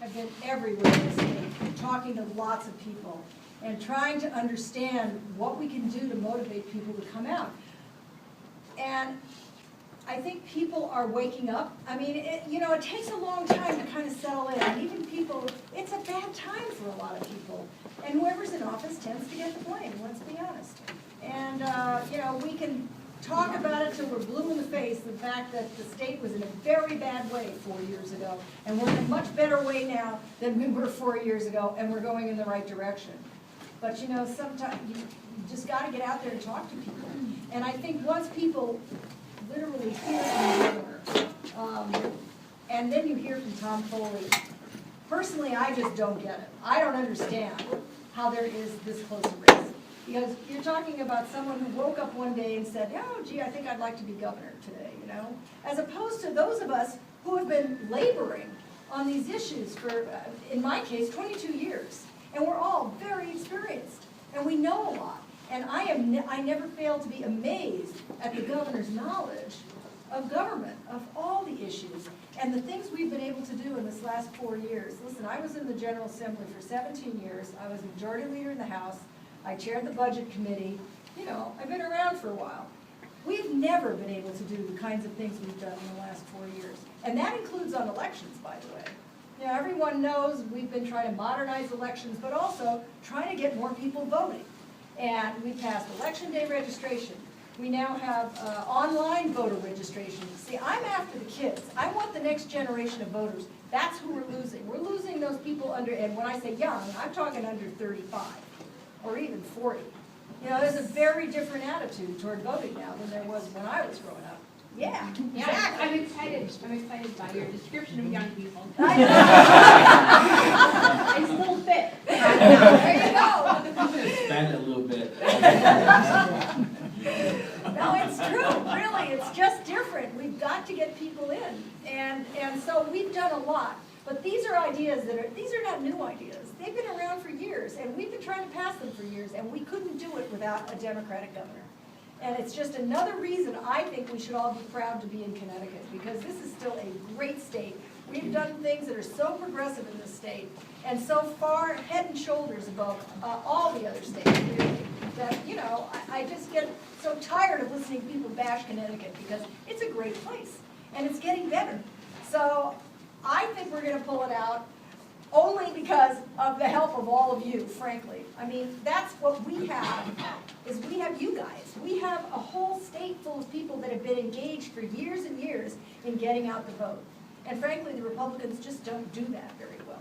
have been everywhere in the state, talking to lots of people, and trying to understand what we can do to motivate people to come out. And I think people are waking up. I mean, it takes a long time to kind of settle in. And even people, it's a bad time for a lot of people. And whoever's in office tends to get the blame, let's be honest. And, we can talk about it till we're blue in the face, the fact that the state was in a very bad way 4 years ago. And we're in a much better way now than we were 4 years ago, and we're going in the right direction. But, sometimes you just got to get out there and talk to people. And I think once people literally hear from the governor, and then you hear from Tom Foley, personally, I just don't get it. I don't understand how there is this close a race. Because you're talking about someone who woke up one day and said, oh, gee, I think I'd like to be governor today, as opposed to those of us who have been laboring on these issues for, in my case, 22 years. And we're all very experienced, and we know a lot. And I never fail to be amazed at the governor's knowledge of government, of all the issues, and the things we've been able to do in this last 4 years. Listen, I was in the General Assembly for 17 years. I was majority leader in the House. I chaired the Budget Committee. I've been around for a while. We've never been able to do the kinds of things we've done in the last 4 years. And that includes on elections, by the way. Everyone knows we've been trying to modernize elections, but also trying to get more people voting. And we passed election day registration. We now have online voter registration. See, I'm after the kids. I want the next generation of voters. That's who we're losing. We're losing those people under, and when I say young, I'm talking under 35 or even 40. There's a very different attitude toward voting now than there was when I was growing up. Yeah, exactly. I'm excited by your description of young people. I know. It's a little bit. There you go. Expand a little bit. No, it's true, really, it's just different. We've got to get people in. And so we've done a lot. But these are ideas these are not new ideas. They've been around for years, and we've been trying to pass them for years, and we couldn't do it without a Democratic governor. And it's just another reason I think we should all be proud to be in Connecticut, because this is still a great state. We've done things that are so progressive in this state, and so far head and shoulders above all the other states, really, that, I just get so tired of listening to people bash Connecticut, because it's a great place, and it's getting better. So I think we're going to pull it out only because of the help of all of you, frankly. I mean, that's what we have, is we have you guys. We have a whole state full of people that have been engaged for years and years in getting out the vote. And frankly, the Republicans just don't do that very well.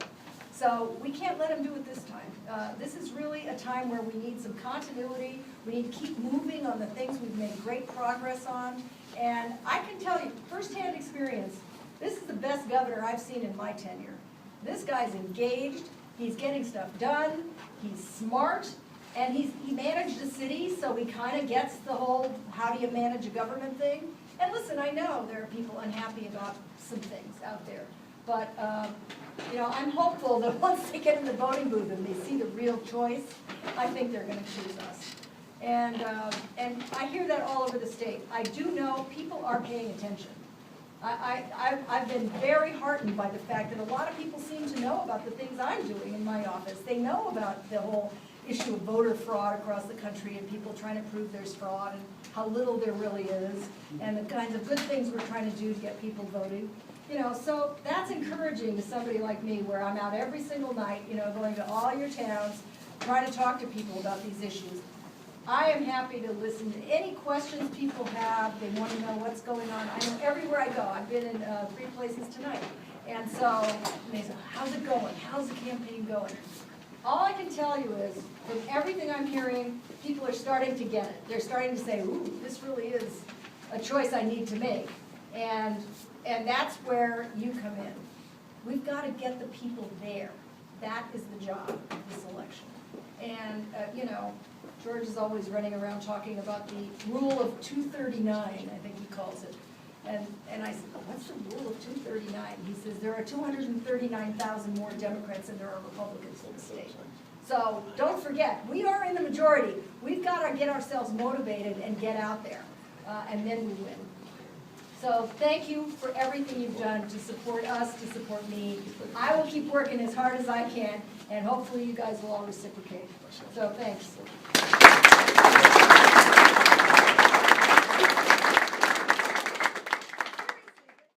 So we can't let them do it this time. This is really a time where we need some continuity. We need to keep moving on the things we've made great progress on. And I can tell you, firsthand experience, this is the best governor I've seen in my tenure. This guy's engaged, he's getting stuff done, he's smart, and he managed a city, so he kind of gets the whole how do you manage a government thing. And listen, I know there are people unhappy about some things out there, but I'm hopeful that once they get in the voting booth and they see the real choice, I think they're going to choose us. And I hear that all over the state. I do know people are paying attention. I've been very heartened by the fact that a lot of people seem to know about the things I'm doing in my office. They know about the whole issue of voter fraud across the country and people trying to prove there's fraud and how little there really is and the kinds of good things we're trying to do to get people voting. So that's encouraging to somebody like me, where I'm out every single night, going to all your towns, trying to talk to people about these issues. I am happy to listen to any questions people have. They want to know what's going on. I know everywhere I go. I've been in 3 places tonight. And so they say, how's it going? How's the campaign going? All I can tell you is, from everything I'm hearing, people are starting to get it. They're starting to say, ooh, this really is a choice I need to make. And that's where you come in. We've got to get the people there. That is the job of this election. And, George is always running around talking about the rule of 239, I think he calls it. And I said, what's the rule of 239? He says, there are 239,000 more Democrats than there are Republicans in the state. So don't forget, we are in the majority. We've got to get ourselves motivated and get out there, and then we win. So thank you for everything you've done to support us, to support me. I will keep working as hard as I can, and hopefully you guys will all reciprocate. So thanks.